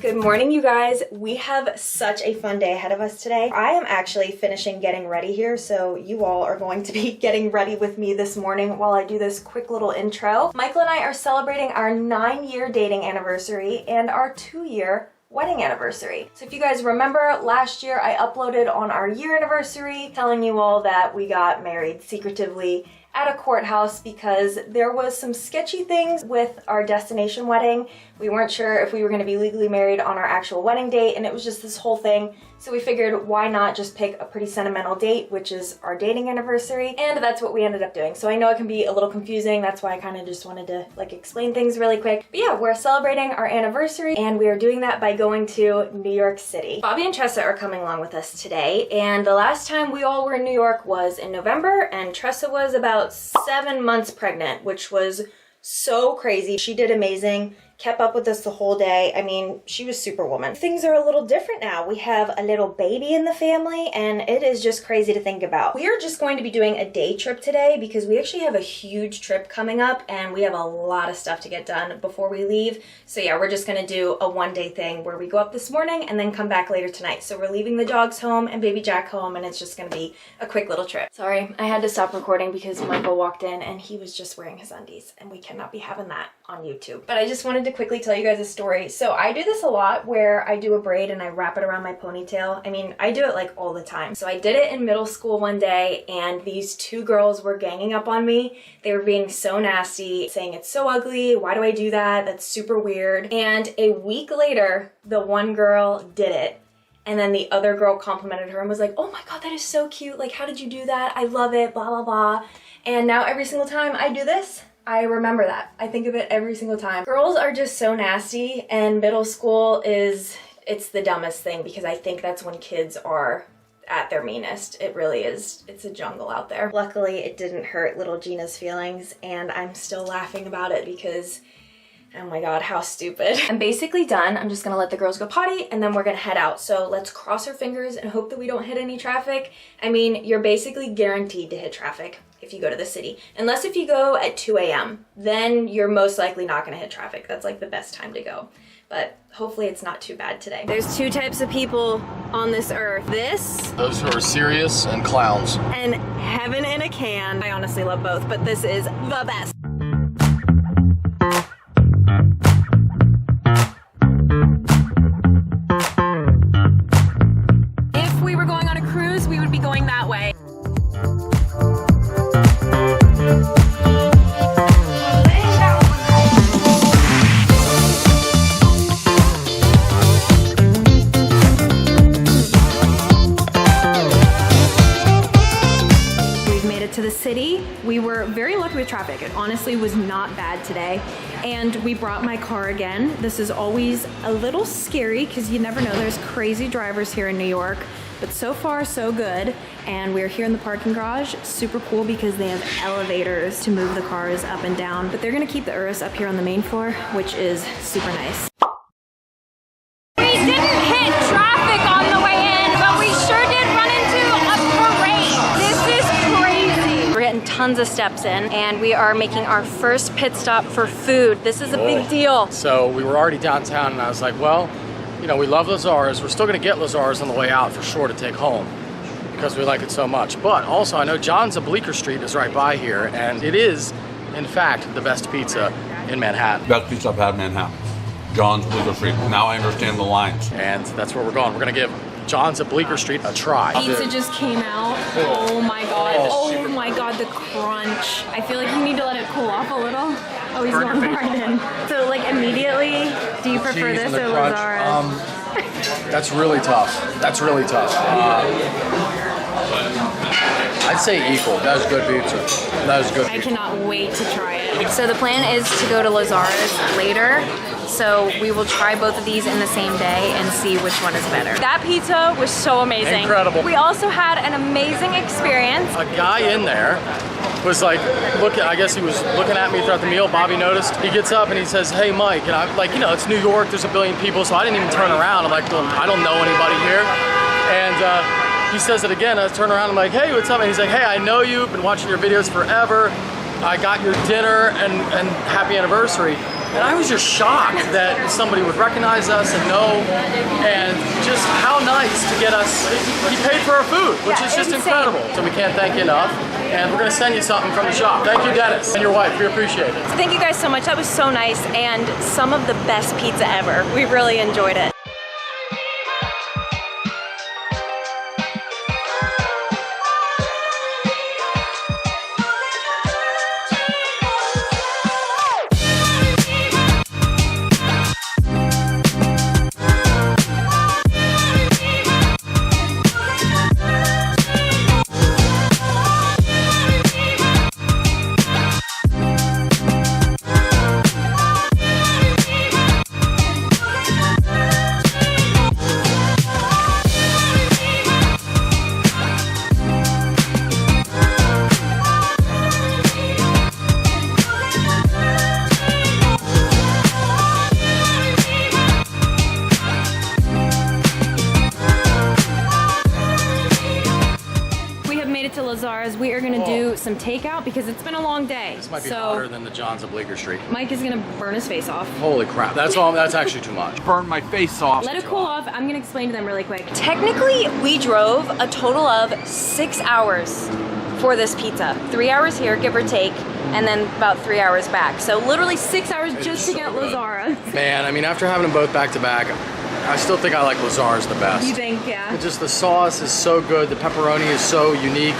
Good morning, you guys. We have such a fun day ahead of us today. I am actually finishing getting ready here, so you all are going to be getting ready with me this morning while I do this quick little intro. Michael and I are celebrating our 9-year dating anniversary and our 2-year wedding anniversary. So if you guys remember, last year I uploaded on our year anniversary telling you all that we got married secretively at a courthouse because there was some sketchy things with our destination wedding. We weren't sure if we were going to be legally married on our actual wedding date, and it was just this whole thing. So we figured, why not just pick a pretty sentimental date, which is our dating anniversary, and that's what we ended up doing. So I know it can be a little confusing, that's why I kind of just wanted to explain things really quick. But yeah, we're celebrating our anniversary, and we are doing that by going to New York City. Bobby and Tressa are coming along with us today, and the last time we all were in New York was in November, and Tressa was about 7 months pregnant, which was so crazy. She did amazing. Kept up with us the whole day. I mean, she was superwoman. Things are a little different now. We have a little baby in the family, and it is just crazy to think about. We are just going to be doing a day trip today because we actually have a huge trip coming up, and we have a lot of stuff to get done before we leave. So yeah, we're just gonna do a one-day thing where we go up this morning and then come back later tonight. So we're leaving the dogs home and baby Jack home, and it's just gonna be a quick little trip. Sorry, I had to stop recording because Michael walked in and he was just wearing his undies, and we cannot be having that on YouTube. But I just wanted to quickly tell you guys a story. So I do this a lot where I do a braid and I wrap it around my ponytail. I mean, I do it like all the time. So I did it in middle school one day, and these 2 girls were ganging up on me. They were being so nasty, saying it's so ugly, why do I do that? That's super weird. And a week later, the one girl did it. And then the other girl complimented her and was like, oh my God, that is so cute. Like, how did you do that? I love it, blah, blah, blah. And now every single time I do this, I remember that. I think of it every single time. Girls are just so nasty, and middle school it's the dumbest thing because I think that's when kids are at their meanest. It really is. It's a jungle out there. Luckily, it didn't hurt little Gina's feelings, and I'm still laughing about it because oh my God, how stupid. I'm basically done. I'm just gonna let the girls go potty and then we're gonna head out. So let's cross our fingers and hope that we don't hit any traffic. I mean, you're basically guaranteed to hit traffic if you go to the city. Unless if you go at 2 a.m., then you're most likely not gonna hit traffic. That's like the best time to go. But hopefully it's not too bad today. There's 2 types of people on this earth. Those who are serious, and clowns. And heaven in a can. I honestly love both, but this is the best. If we were going on a cruise, we would be going that way. To the city. We were very lucky with traffic. It honestly was not bad today. And we brought my car again. This is always a little scary because you never know. There's crazy drivers here in New York, but so far so good. And we're here in the parking garage. Super cool because they have elevators to move the cars up and down, but they're gonna keep the Urus up here on the main floor, which is super nice. We didn't hit traffic on the way in, but we sure did run into a parade. This is crazy. We're getting tons of steps in, and we are making our first pit stop for food. This is a big deal. So we were already downtown, and I was like, well, you know, we love Lazar's. We're still gonna get Lazar's on the way out for sure to take home because we like it so much. But also I know John's of Bleecker Street is right by here, and it is, in fact, the best pizza in Manhattan. Best pizza I've had in Manhattan. John's Bleecker Street. Now I understand the lines. And that's where we're going. We're gonna give John's of Bleecker Street a try. Pizza just came out. Oh my God. Oh my God, the crunch. I feel like you need to let it cool off a little. Oh, he's going right in. So like immediately, do you prefer this or Lazar's? That's really tough. That's really tough. I'd say equal. That was good pizza. That was good pizza. I cannot wait to try it. So the plan is to go to Lazar's later. So we will try both of these in the same day and see which one is better. That pizza was so amazing. Incredible. We also had an amazing experience. A guy in there was like, I guess he was looking at me throughout the meal. Bobby noticed. He gets up and he says, hey, Mike. And I'm like, you know, it's New York. There's a billion people. So I didn't even turn around. I'm like, well, I don't know anybody here. And he says it again. I turn around. I'm like, hey, what's up? And he's like, hey, I know you. Been watching your videos forever. I got your dinner and happy anniversary. And I was just shocked that somebody would recognize us and know, and just how nice to get us, he paid for our food, which is just incredible. So we can't thank you enough. And we're gonna send you something from the shop. Thank you, Dennis, and your wife. We appreciate it. Thank you guys so much. That was so nice, and some of the best pizza ever. We really enjoyed it. To Lazar's. We are gonna do some takeout because it's been a long day. This might be hotter than the Johns of Bleecker Street. Mike is gonna burn his face off. Holy crap, that's actually too much. Burn my face off. Let it cool off. I'm gonna explain to them really quick. Technically, we drove a total of 6 hours for this pizza. 3 hours here, give or take, and then about 3 hours back. So literally 6 hours just to get Lazar's. Man, I mean, after having them both back to back, I still think I like Lazar's the best. You think, yeah? It's just the sauce is so good, the pepperoni is so unique.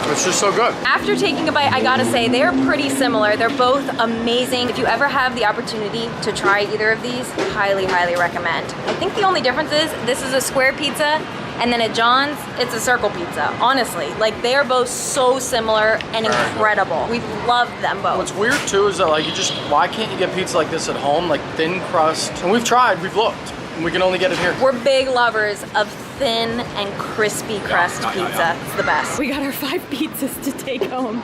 It's just so good. After taking a bite, I gotta say, they're pretty similar. They're both amazing. If you ever have the opportunity to try either of these, highly, highly recommend. I think the only difference is this is a square pizza, and then at John's, it's a circle pizza. Honestly, like they are both so similar and incredible. We love them both. What's weird too is that like why can't you get pizza like this at home? Like thin crust. And we've tried, we've looked. And we can only get it here. We're big lovers of thin and crispy crust pizza. It's the best. We got our 5 pizzas to take home.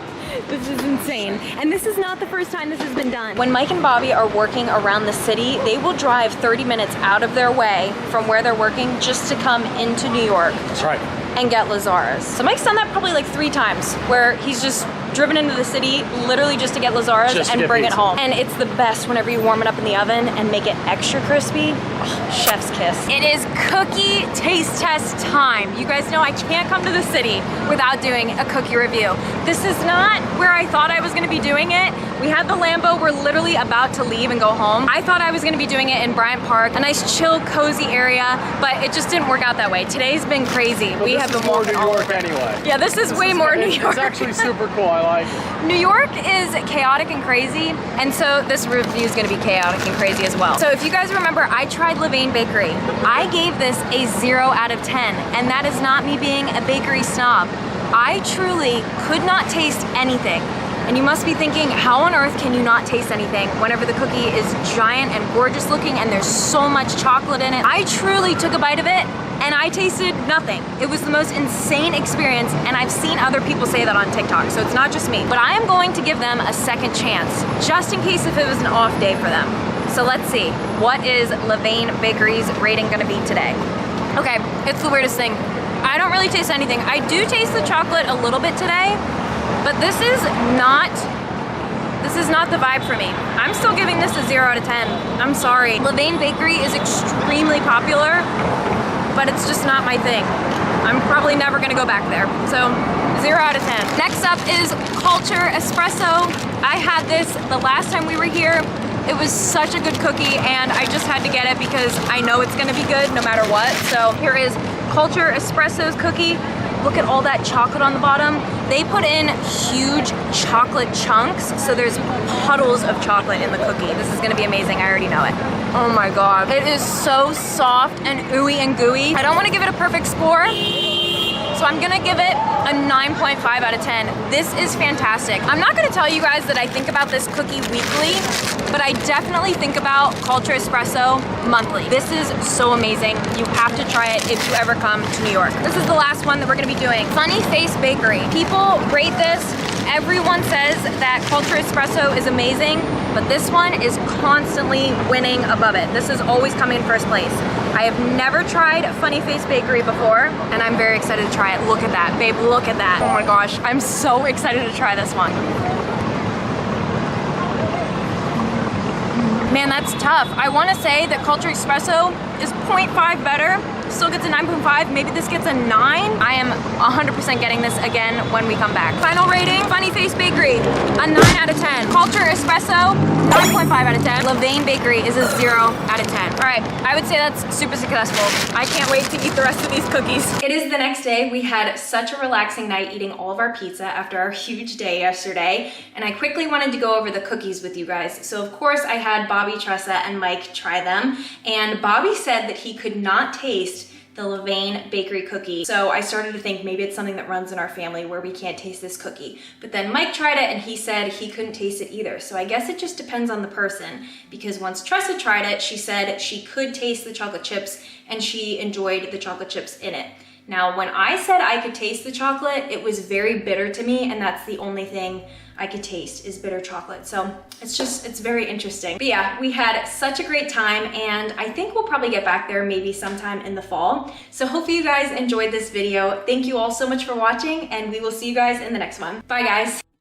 This is insane. And this is not the first time this has been done. When Mike and Bobby are working around the city, they will drive 30 minutes out of their way from where they're working just to come into New York. That's right. And get Lazar's. So Mike's done that probably like 3 times, where he's just driven into the city literally just to get Lazar's and bring it home. And it's the best whenever you warm it up in the oven and make it extra crispy. Oh, chef's kiss. It is cookie taste test time. You guys know I can't come to the city without doing a cookie review. This is not where I thought I was gonna be doing it. We had the Lambo, we're literally about to leave and go home. I thought I was gonna be doing it in Bryant Park, a nice chill, cozy area, but it just didn't work out that way. Today's been crazy. Well, we have been more New York anyway. Yeah, this is way more New York. It's actually super cool, I like it. New York is chaotic and crazy, and so this review is gonna be chaotic and crazy as well. So if you guys remember, I tried Levain Bakery. I gave this a 0 out of 10, and that is not me being a bakery snob. I truly could not taste anything. And you must be thinking, how on earth can you not taste anything whenever the cookie is giant and gorgeous looking and there's so much chocolate in it? I truly took a bite of it and I tasted nothing. It was the most insane experience, and I've seen other people say that on TikTok, so it's not just me. But I am going to give them a second chance, just in case if it was an off day for them. So let's see, what is Levain Bakery's rating gonna be today? Okay, it's the weirdest thing. I don't really taste anything. I do taste the chocolate a little bit today, but this is not the vibe for me. I'm still giving this a 0 out of 10. I'm sorry. Levain Bakery is extremely popular, but it's just not my thing. I'm probably never gonna go back there. So 0 out of 10. Next up is Culture Espresso. I had this the last time we were here. It was such a good cookie, and I just had to get it because I know it's gonna be good no matter what. So here is Culture Espresso's cookie. Look at all that chocolate on the bottom. They put in huge chocolate chunks, so there's puddles of chocolate in the cookie. This is gonna be amazing, I already know it. Oh my God. It is so soft and ooey and gooey. I don't wanna give it a perfect score, so I'm gonna give it a 9.5 out of 10. This is fantastic. I'm not gonna tell you guys that I think about this cookie weekly, but I definitely think about Culture Espresso monthly. This is so amazing. You have to try it if you ever come to New York. This is the last one that we're gonna be doing. Funny Face Bakery. People rate this. Everyone says that Culture Espresso is amazing, but this one is constantly winning above it. This is always coming in first place. I have never tried Funny Face Bakery before, and I'm very excited to try it. Look at that, babe, look at that. Oh my gosh, I'm so excited to try this one. Man, that's tough. I want to say that Culture Espresso is 0.5 better. Still gets a 9.5. Maybe this gets a 9. I am 100% getting this again when we come back. Final rating, Funny Face Bakery, a 9 out of 10. Culture Espresso, 9.5 out of 10. Levain Bakery is a 0 out of 10. All right, I would say that's super successful. I can't wait to eat the rest of these cookies. It is the next day. We had such a relaxing night eating all of our pizza after our huge day yesterday, and I quickly wanted to go over the cookies with you guys. So of course I had Bobby, Tressa, and Mike try them, and Bobby said that he could not taste the Levain bakery cookie. So I started to think maybe it's something that runs in our family where we can't taste this cookie. But then Mike tried it and he said he couldn't taste it either. So I guess it just depends on the person, because once Tressa tried it, she said she could taste the chocolate chips and she enjoyed the chocolate chips in it. Now, when I said I could taste the chocolate, it was very bitter to me, and that's the only thing I could taste is bitter chocolate. So it's very interesting. But yeah, we had such a great time, and I think we'll probably get back there maybe sometime in the fall. So hopefully you guys enjoyed this video. Thank you all so much for watching, and we will see you guys in the next one. Bye guys.